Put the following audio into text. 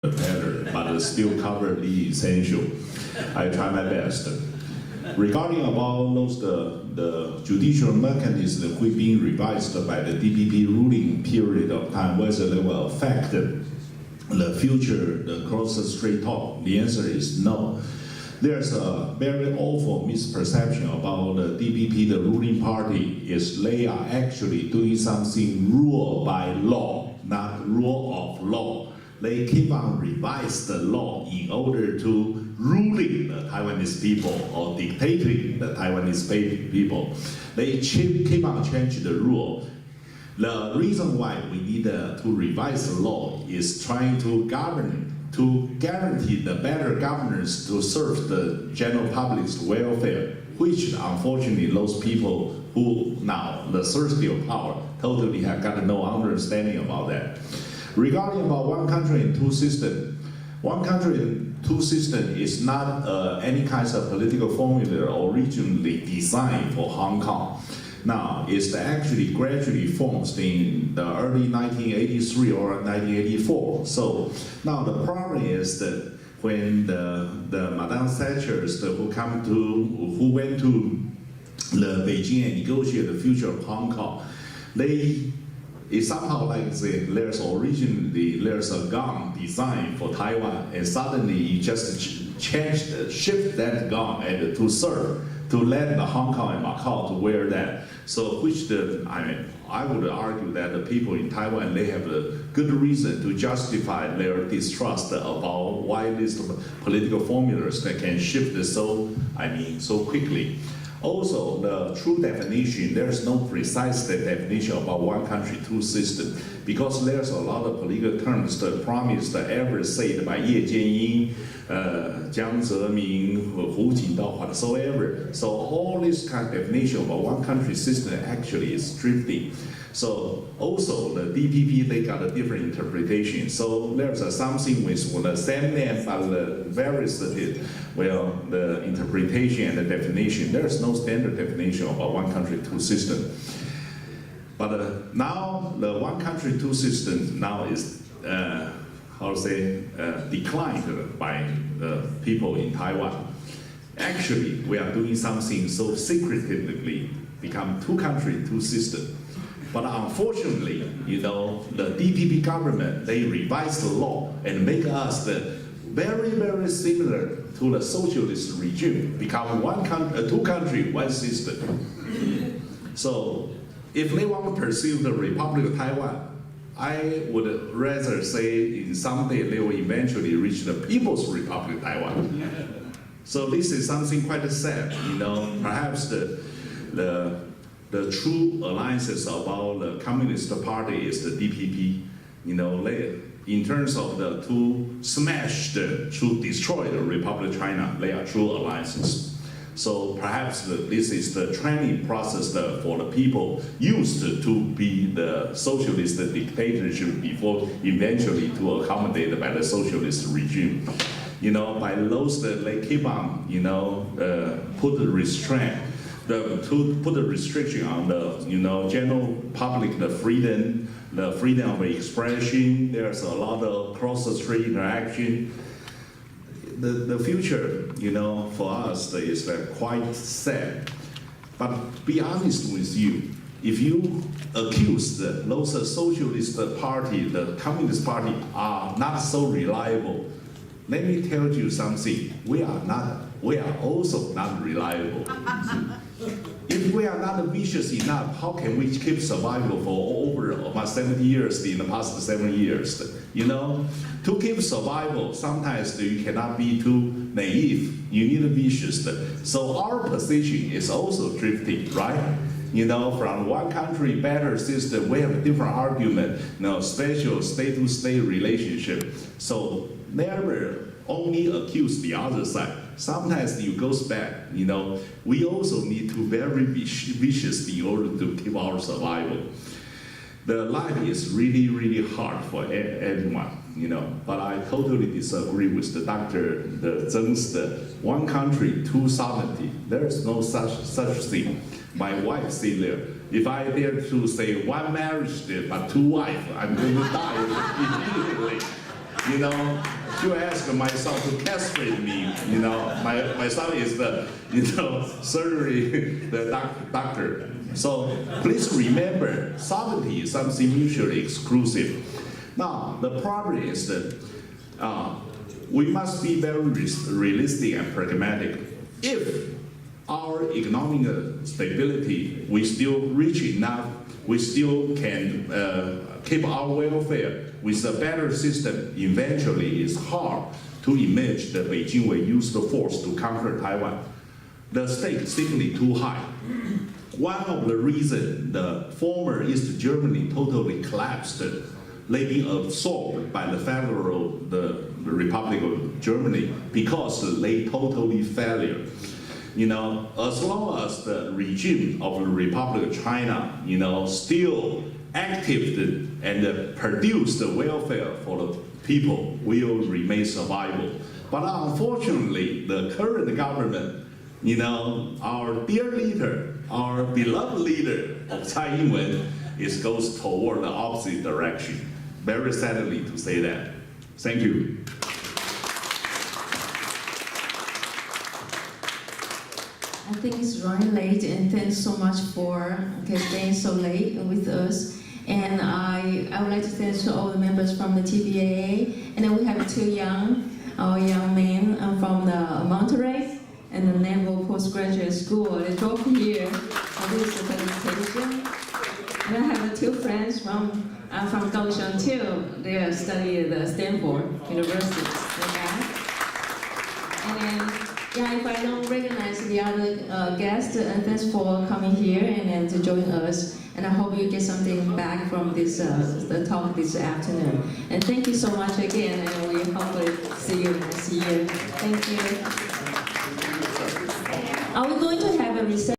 better, but still cover the essential. I try my best. Regarding about those the judicial mechanism we've been revised by the DPP ruling period of time, whether they will affect the future, the cross-strait talk, the answer is no. There's a very awful misperception about the DPP, the ruling party, is they are actually doing something rule by law, not rule of law. They keep on revise the law in order to ruling the Taiwanese people or dictating the Taiwanese people. They keep on changing the rule. The reason why we need to revise the law is trying to guarantee the better governance to serve the general public's welfare, which unfortunately those people who now the thirsty of power totally have got no understanding about that. Regarding about one country and two systems, one country and two systems is not any kind of political formula originally designed for Hong Kong. Now, it's actually gradually formed in the early 1983 or 1984. So now the problem is that when the Madame Thatchers who went to the Beijing and negotiate the future of Hong Kong, it's somehow like there's a gun designed for Taiwan, and suddenly you just shift that gun and to let the Hong Kong and Macau to wear that. So I would argue that the people in Taiwan, they have a good reason to justify their distrust about why these political formulas that can shift so quickly. Also, the true definition, there's no precise definition about one country, two systems, because there's a lot of political terms that promised ever said by Ye Jianying, Jiang Zemin, Hu Jintao, whatsoever. So all this kind of definition about one country system actually is drifting. So also the DPP, they got a different interpretation. So there's something with the same name but the various, the interpretation and the definition. There's no standard definition about one country, two system. But now the one country, two systems now is, declined by people in Taiwan. Actually, we are doing something so secretively, become two country, two system. But unfortunately, the DPP government, they revised the law and make us very, very similar to the socialist regime, become two country, one system. So if they want to pursue the Republic of Taiwan, I would rather say someday they will eventually reach the People's Republic of Taiwan. So this is something quite sad, perhaps the true alliances about the Communist Party is the DPP. In terms of to destroy the Republic of China, they are true alliances. So perhaps this is the training process for the people used to be the socialist dictatorship before eventually to accommodate by the socialist regime. By those that they keep on, put the restraint. To put a restriction on the general public, the freedom of expression. There's a lot of cross-strait interaction. The future, for us is quite sad. But be honest with you, if you accuse those socialist party, the Communist Party are not so reliable, let me tell you something. We are also not reliable. If we are not vicious enough, how can we keep survival for over about 70 years in the past 7 years? To keep survival, sometimes you cannot be too naive. You need to be vicious. So our position is also drifting, right? From one country, better system, we have a different argument, special state-to-state relationship. So never only accuse the other side. Sometimes it goes back, we also need to be very vicious in order to keep our survival. The life is really, really hard for everyone, but I totally disagree with the Dr. Zeng's one country, two sovereignty. There is no such thing. My wife said there, if I dare to say one marriage but two wives, I'm going to die immediately. you know, she will ask my son to castrate me. You know, my son is the, you know, surgery, the doctor. So please remember, sovereignty is something mutually exclusive. Now, the problem is that we must be very realistic and pragmatic. If our economic stability, we still rich enough, we still can keep our welfare with a better system, eventually it's hard to imagine that Beijing will use the force to conquer Taiwan. The stake is simply too high. One of the reasons the former East Germany totally collapsed, being absorbed by the Republic of Germany, because they totally failed. You know, as long as the regime of the Republic of China, you know, still active and produce the welfare for the people, will remain survival. But unfortunately, the current government, you know, our dear leader, our beloved leader of Tsai Ing-wen, goes toward the opposite direction. Very sadly to say that. Thank you. I think it's running late, and thanks so much for staying so late with us. And I would like to thank all the members from the TBAA. And then we have two young men from the Monterey and the Naval Postgraduate School. They drove here for this presentation. And I have two friends from Kaohsiung too. They study at Stanford University. And then, yeah, if I don't recognize the other guests, thanks for coming here and to join us. And I hope you get something back from this the talk this afternoon. And thank you so much again, and we hopefully see you next year. Thank you. Are we going to have a reception?